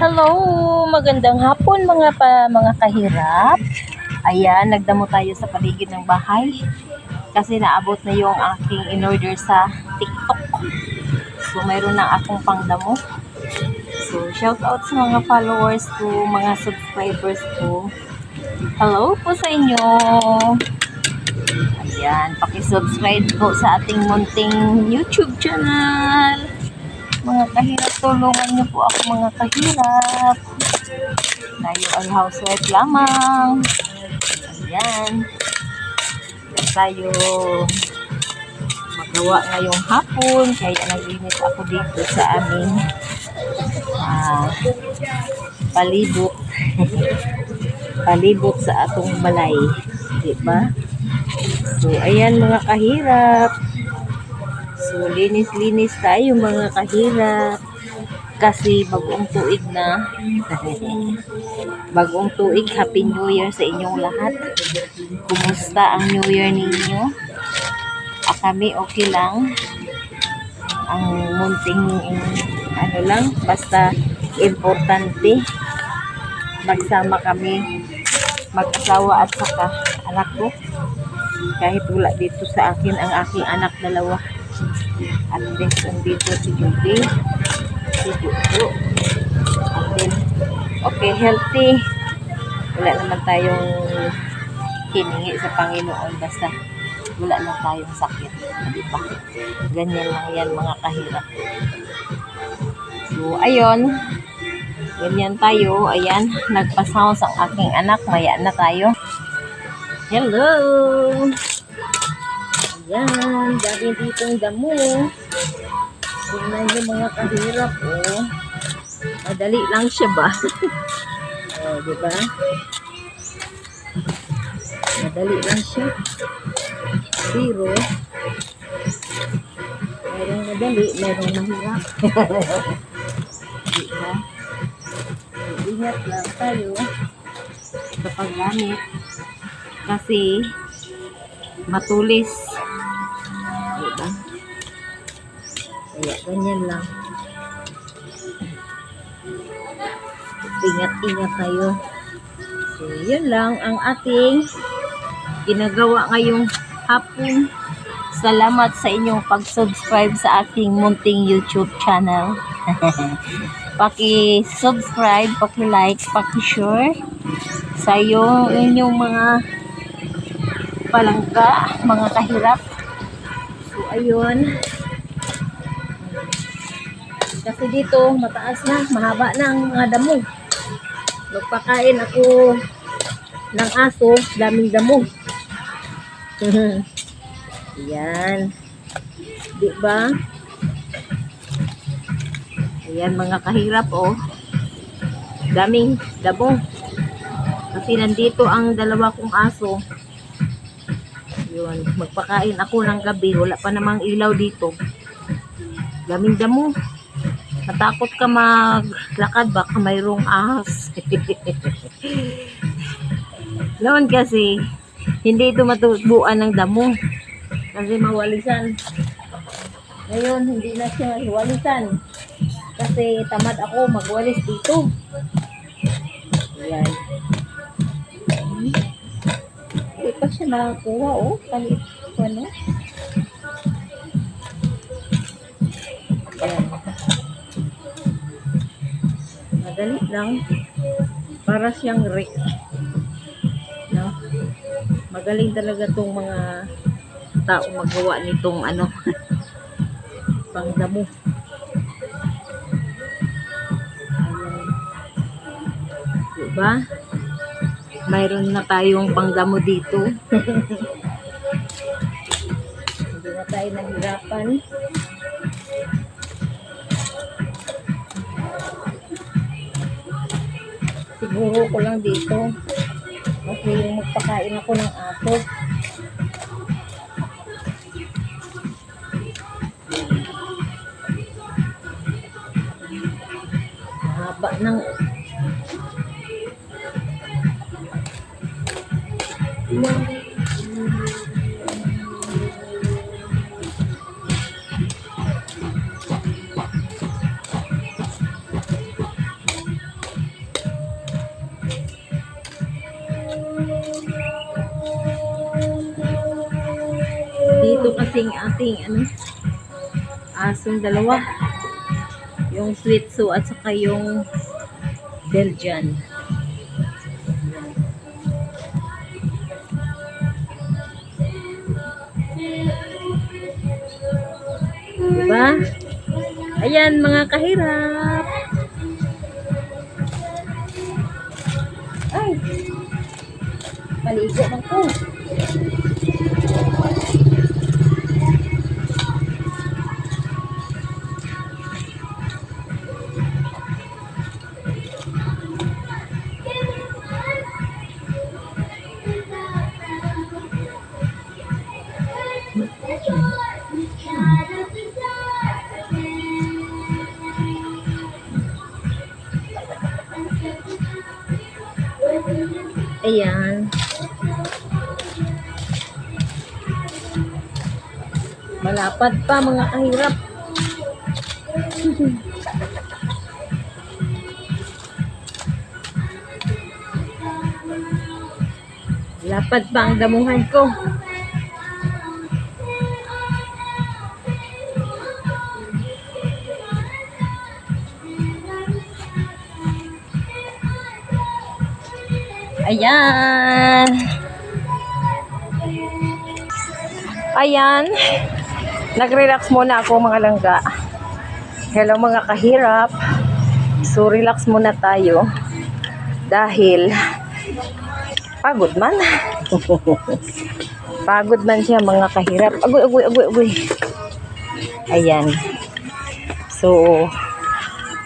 Hello, magandang hapon mga kahirap. Ayan, nagdamo tayo sa paligid ng bahay kasi naabot na yung aking in-order sa TikTok. So mayroon na akong pangdamo. So shout out sa mga followers ko, mga subscribers ko. Hello po sa inyo. Ayan, paki-subscribe po sa ating munting YouTube channel. Mga kahirap, tulungan niyo po ako mga kahirap. Tayo ay housewife lamang. Ayan. Tayo magawa ngayong hapon. Kaya naglinis ako dito sa aming palibot. Palibot sa atong balay. Diba? So, ayan mga kahirap. So, linis-linis tayo mga kahirap. Kasi bagong tuig na. Bagong tuig. Happy New Year sa inyong lahat. Kumusta ang New Year ninyo? Kami okay lang. Ang munting lang. Basta importante. Magsama kami. Mag-asawa at saka anak ko. Kahit wala dito sa akin ang aking anak dalawa. At dito si Judy. Si Judo. At then, okay, healthy. Wala naman tayong hiningi sa Panginoon. Basta wala lang tayong sakit. Diba? Ganyan lang yan mga kahirap. So, ayun. Ganyan tayo. Ayan. Nagpasounds ang aking anak. Maya na tayo. Hello! Ayan. Dami ditong damo. Tingnan nyo mga kahirap. Oh. Madali lang siya ba? Oh, diba? Madali lang siya. Zero. Merong madali, merong mahirap. Diba? Ingat lang tayo sa paggamit kasi matulis. Diba? Kaya ganyan lang. Ingat-ingat tayo. So, yun lang ang ating ginagawa ngayong hapon. Salamat sa inyong pag-subscribe sa aking munting YouTube channel. Paki-subscribe, paki-like, paki-share sa inyong mga palangga, mga kahirap. So, ayun. Kasi dito, mataas na, mahaba na ang mga damo. Magpakain ako ng aso, daming damo. Ayan. Diba? Ayan mga kahirap, oh. Daming damo. Kasi nandito ang dalawa kong aso. Yun, magpakain ako ng gabi. Wala pa namang ilaw dito. Daming damo. Natakot ka maglakad, baka mayroong ahas. Noon kasi, hindi ito matubuan ng damo. Kasi mawalisan. Ngayon, hindi na siya walisan. Kasi tamad ako magwalis dito. Ayan. Hindi pa siya nakakuha, oh. Palit ko, ano? Ayan. Madali lang. Para siyang Rick. No? Magaling talaga tong mga tao magawa nitong ano pangdamo. Ayan. Diba? Mayroon na tayong pangdamo dito. Hindi na tayo nahirapan. Siguro ko lang dito. Okay, yung magpakain ako ng aso. Haba ng gising ating asong dalawa. Yung Shih Tzu at saka yung Belgian. Diba? Ayan mga kahirap. Ay! Maligo man ko. Ayan. Malapad pa mga kahirap. Lapad pa ang damuhan ko. Ayan. Ayan. Nag-relax muna ako mga langga. Hello mga kahirap. So relax muna tayo. Dahil pagod man. Pagod man siya mga kahirap. Agoy. Ayan. So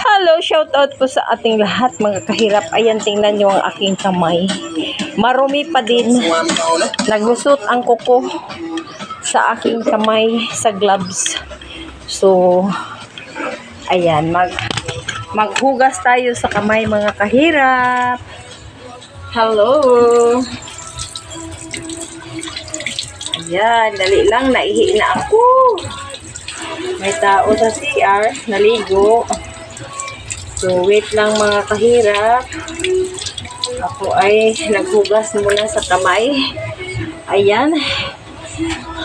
hello, shout out po sa ating lahat mga kahirap. Ayan, tingnan nyo ang aking kamay. Marumi pa din. Nagusot ang kuko sa aking kamay sa gloves. So, ayan, maghugas tayo sa kamay mga kahirap. Hello. Ayan, dali lang, naihi na ako. May tao sa CR, naligo. So, wait lang mga kahirap. Ako ay naghugas muna sa kamay. Ayan.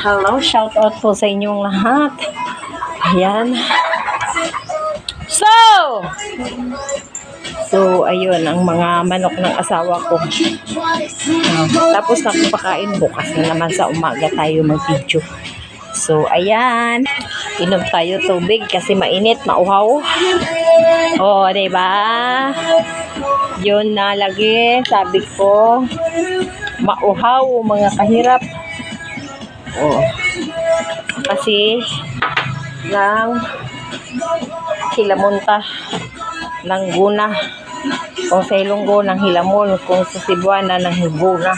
Hello, shout out po sa inyong lahat. Ayan. So, ayun, ang mga manok ng asawa ko. Tapos nakapakain, bukas na naman sa umaga tayo mag-video. So, ayan. Inom tayo tubig kasi mainit, mauhaw. Oh, diba? Yun na lagi, sabi ko. Mauhaw, mga kahirap. Oh. Kasi, lang hilamunta ng guna. Kung sa Ilonggo, ng hilamon. Kung sa Cebuana, ng guna.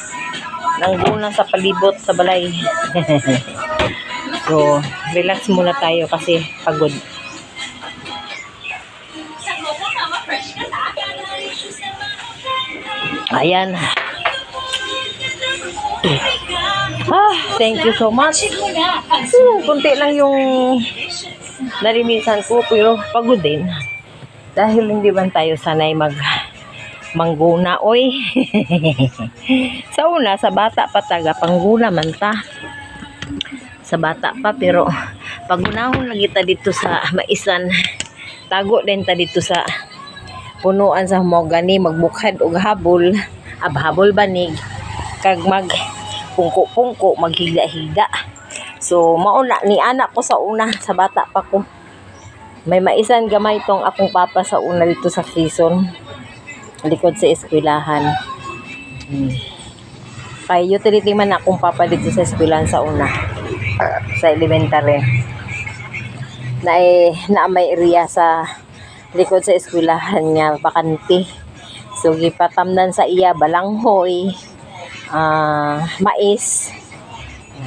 Ng guna sa palibot, sa balay. So, relax muna tayo kasi pagod. Ayan. Thank you so much. Kunti lang yung narinisan ko pero pagod din. Dahil hindi man tayo sanay mangguna, oy. Sa una, sa bata pa taga, pangguna man ta. Sa bata pa, pero pagunahon lang kita dito sa maisan. Tago din ta dito sa punuan sa mahogany, magbukad og habol, habol banig, kag mag pungko-pungko, maghiga-higa. So, mauna, ni anak ko sa una, sa bata pa ko. May maisan gamay tong akong papa sa una dito sa Quezon. Likod sa eskwelahan. Kay utility man akong papa dito sa eskwelahan sa una. Sa elementary. Na may area sa likod sa eskwelahan niya, bakante. So, gipatamnan sa iya, balanghoy, mais.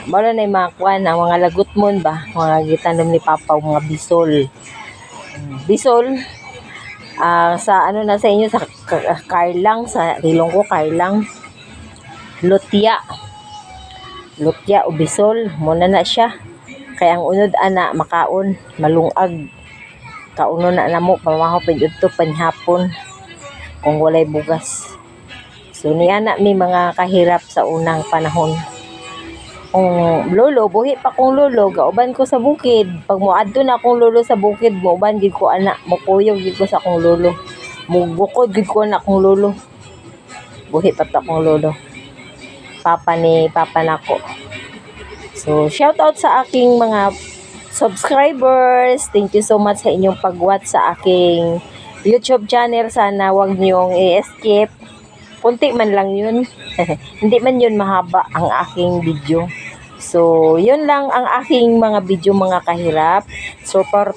Mara na yung mga kuwan, ang mga lagutmon ba? Mga gitanom ni Papa, mga bisol. Bisol, sa ano na sa inyo, sa Karlang, sa Ilonggo, Karlang. Lutya o bisol, muna na siya. Kaya ang unod ana, makaon, malungag. Kauno na namo, pamahopin ito, panhapon. Kung walay bugas. So, niya na may mga kahirap sa unang panahon. akong lolo, buhi pa akong lolo, gauban ko sa bukid. Pag moadto na akong lolo sa bukid, moban gid ko ana, mukuyog gid ko sa akong lolo. Mugukod gid ko na akong lolo. Buhi pa ta akong lolo. Papa nako. So, shout out sa aking mga subscribers. Thank you so much sa inyong pag-watch sa aking YouTube channel. Sana wag niyong i-skip. Kunti man lang yun. Hindi man yun mahaba ang aking video. So, yun lang ang aking mga video mga kahirap.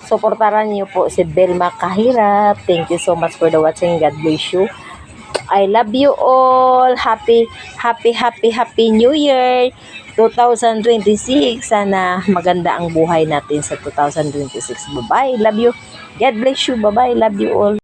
Suportaran niyo po si Belma Kahirap. Thank you so much for the watching. God bless you. I love you all. Happy New Year 2026. Sana maganda ang buhay natin sa 2026. Bye-bye. Love you. God bless you. Bye-bye. Love you all.